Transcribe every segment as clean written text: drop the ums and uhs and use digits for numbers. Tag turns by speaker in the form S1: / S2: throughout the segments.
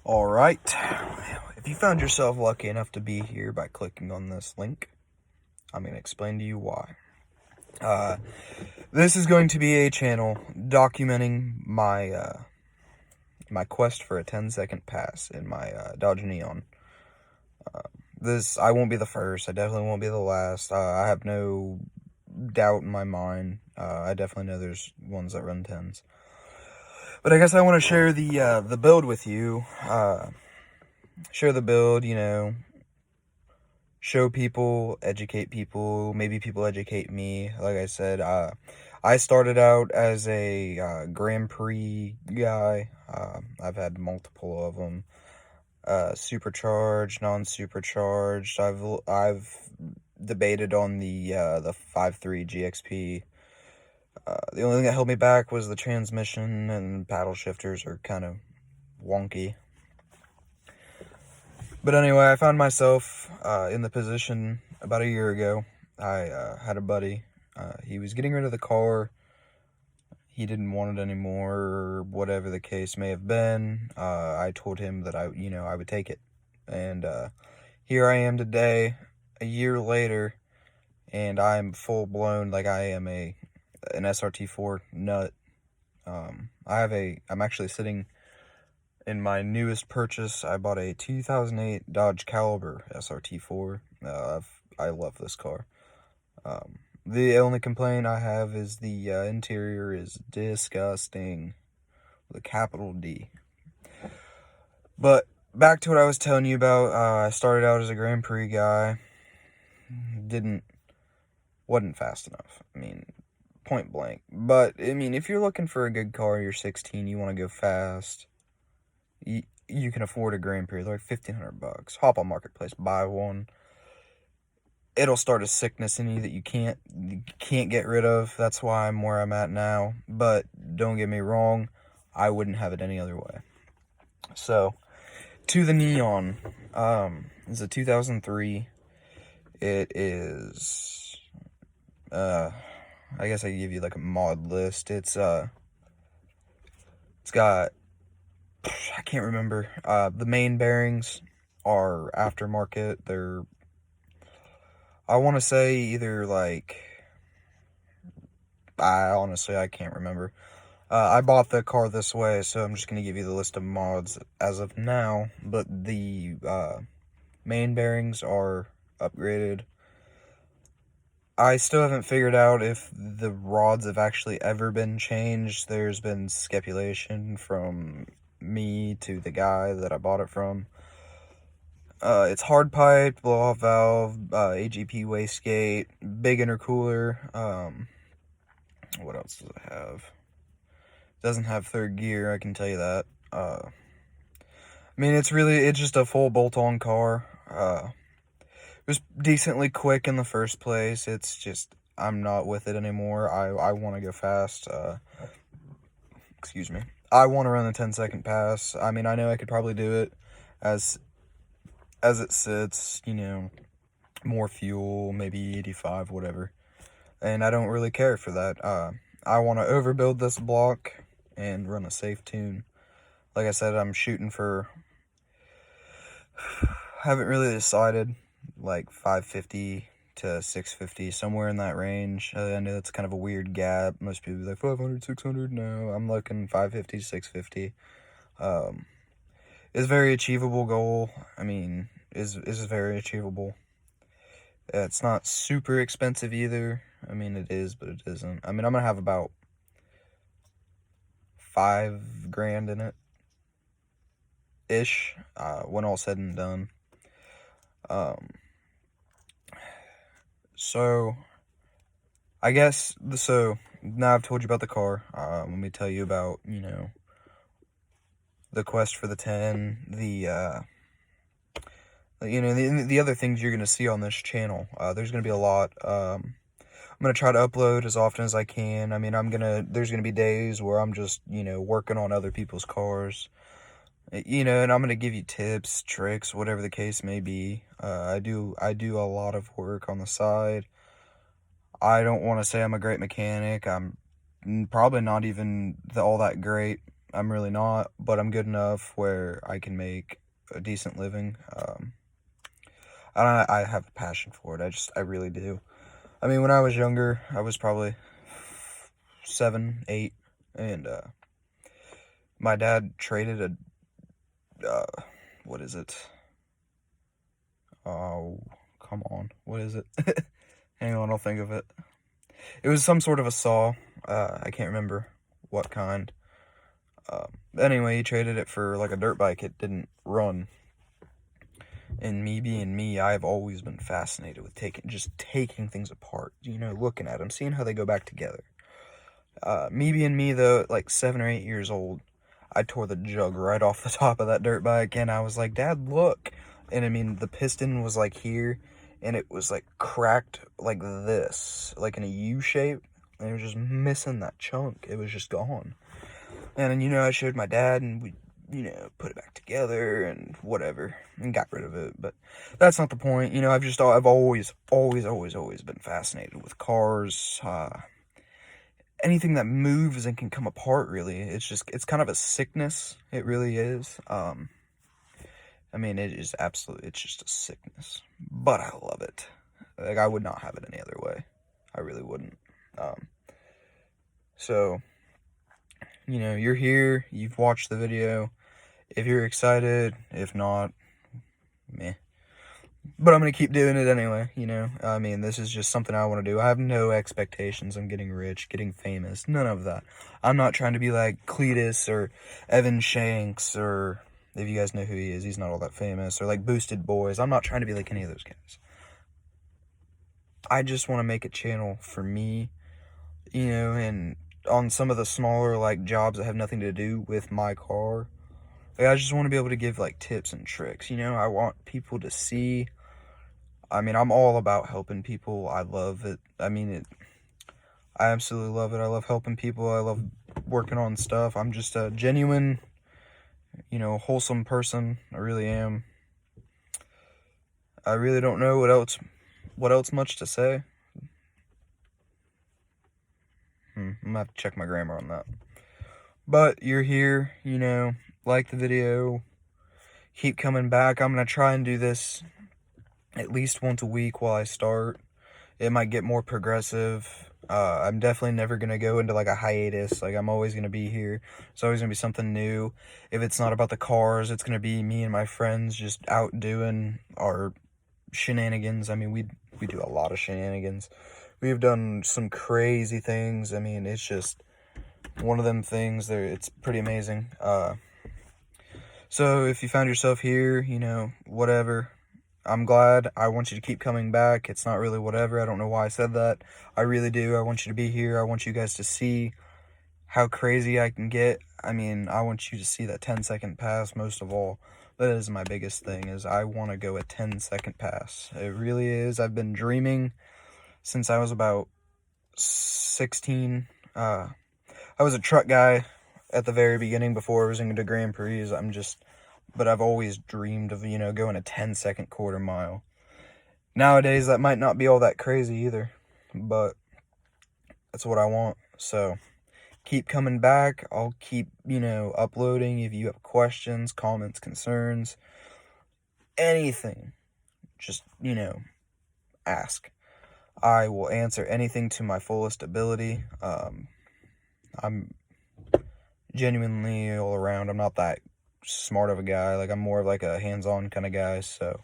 S1: All right. If you found yourself lucky enough to be here by clicking on this link, I'm going to explain to you why. Uh, this is going to be a channel documenting my quest for a 10-second pass in my Dodge Neon. I won't be the first. I definitely won't be the last. I have no doubt in my mind. I definitely know there's ones that run 10s. But I guess I want to share the build with you. Share the build, show people, educate people, maybe people educate me. Like I said, I started out as a Grand Prix guy. I've had multiple of them. Supercharged, non-supercharged. I've debated on the 5.3 GXP. The only thing that held me back was the transmission, and paddle shifters are kind of wonky. But anyway, I found myself in the position about a year ago. I had a buddy. He was getting rid of the car. He didn't want it anymore, or whatever the case may have been. I told him that I would take it. And here I am today, a year later, and I'm full blown, like I am an SRT4 nut. I'm actually sitting in my newest purchase. I bought a 2008 Dodge Caliber SRT4. I love this car. The only complaint I have is the interior is disgusting, with a capital D. But back to what I was telling you about. I started out as a Grand Prix guy. Wasn't fast enough. I mean, point blank. But I mean, if you're looking for a good car, you're 16, you want to go fast, you can afford a Grand Prix. They're like $1,500. Hop on Marketplace, buy one. It'll start a sickness in you that you can't get rid of. That's why I'm where I'm at now. But don't get me wrong, I wouldn't have it any other way. So, to the Neon. It's a 2003. It is, I guess I can give you like a mod list. It's got, I can't remember. The main bearings are aftermarket. They're, I want to say either like, I can't remember. I bought the car this way, so I'm just going to give you the list of mods as of now. But the main bearings are upgraded. I still haven't figured out if the rods have actually ever been changed. There's been speculation from me to the guy that I bought it from. It's hard pipe, blow off valve, AGP wastegate, big intercooler. What else does it have? Doesn't have third gear, I can tell you that. I mean, it's just a full bolt-on car. It was decently quick in the first place. It's just, I'm not with it anymore. I want to go fast. Excuse me. I want to run the 10-second pass. I mean, I know I could probably do it as it sits, more fuel, maybe 85, whatever. And I don't really care for that. I want to overbuild this block and run a safe tune. Like I said, I'm shooting for, haven't really decided, like 550 to 650, somewhere in that range. I know that's kind of a weird gap. Most people be like 500, 600. No, I'm looking 550 to 650. It's a very achievable goal. I mean, is very achievable. It's not super expensive either. I mean, it is, but it isn't. I mean, I'm gonna have about $5,000 in it ish, when all said and done. So I guess, so now I've told you about the car. Let me tell you about, the quest for the 10, the other things you're going to see on this channel. There's going to be a lot. I'm going to try to upload as often as I can. I mean, there's going to be days where I'm just, working on other people's cars. And I'm going to give you tips, tricks, whatever the case may be. I do a lot of work on the side. I don't want to say I'm a great mechanic. I'm probably not even all that great. I'm really not, but I'm good enough where I can make a decent living. I have a passion for it. I really do. I mean, when I was younger, I was probably 7, 8, and my dad traded what is it? Oh, come on. What is it? Hang on, I'll think of it. It was some sort of a saw. I can't remember what kind. Anyway, he traded it for like a dirt bike. It didn't run. And me being me, I've always been fascinated with taking things apart. You know, looking at them, seeing how they go back together. Me being me, though, like 7 or 8 years old, I tore the jug right off the top of that dirt bike, and I was like, Dad, look. And I mean, the piston was like here, and it was like cracked like this, like in a U shape, and it was just missing that chunk. It was just gone. And, you know, I showed my dad, and we, you know, put it back together and whatever, and got rid of it. But that's not the point. You know, I've always been fascinated with cars, anything that moves and can come apart, really. It's kind of a sickness. It really is. I mean, it's just a sickness. But I love it. Like, I would not have it any other way. I really wouldn't. So, you know, you're here, you've watched the video. If you're excited, if not, meh. But I'm going to keep doing it anyway, you know. I mean, this is just something I want to do. I have no expectations on getting rich, getting famous, none of that. I'm not trying to be like Cletus or Evan Shanks, or if you guys know who he is, he's not all that famous, or like Boosted Boys. I'm not trying to be like any of those guys. I just want to make a channel for me, you know, and on some of the smaller like jobs that have nothing to do with my car. Like, I just want to be able to give like tips and tricks, you know. I want people to see. I mean, I'm all about helping people. I love it. I mean, I absolutely love it. I love helping people. I love working on stuff. I'm just a genuine, you know, wholesome person. I really am. I really don't know what else much to say. I'm gonna have to check my grammar on that. But you're here, you know, like the video, keep coming back. I'm gonna try and do this at least once a week while I start. It might get more progressive. I'm definitely never gonna go into like a hiatus. Like, I'm always gonna be here. It's always gonna be something new. If it's not about the cars, it's gonna be me and my friends just out doing our shenanigans. I mean, we do a lot of shenanigans. We've done some crazy things. I mean, it's just one of them things there. It's pretty amazing. So if you found yourself here, you know, whatever, I'm glad. I want you to keep coming back. It's not really whatever. I don't know why I said that. I really do. I want you to be here. I want you guys to see how crazy I can get. I mean, I want you to see that 10-second pass most of all. That is my biggest thing, is I want to go a 10-second pass. It really is. I've been dreaming since I was about 16. I was a truck guy at the very beginning before I was into Grand Prix. But I've always dreamed of, you know, going a 10-second quarter mile. Nowadays, that might not be all that crazy either, but that's what I want. So keep coming back. I'll keep, you know, uploading. If you have questions, comments, concerns, anything, just, you know, ask. I will answer anything to my fullest ability. I'm genuinely all around. I'm not that smart of a guy. Like, I'm more of like a hands-on kind of guy. So,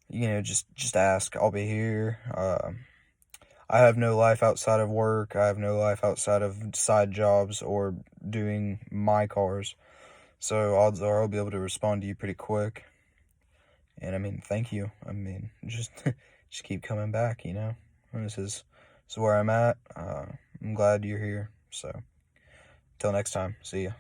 S1: you know, just ask. I'll be here. I have no life outside of work. I have no life outside of side jobs or doing my cars. So odds are I'll be able to respond to you pretty quick. And I mean, thank you. I mean, just keep coming back, you know. And this is where I'm at. I'm glad you're here. So, till next time. See ya.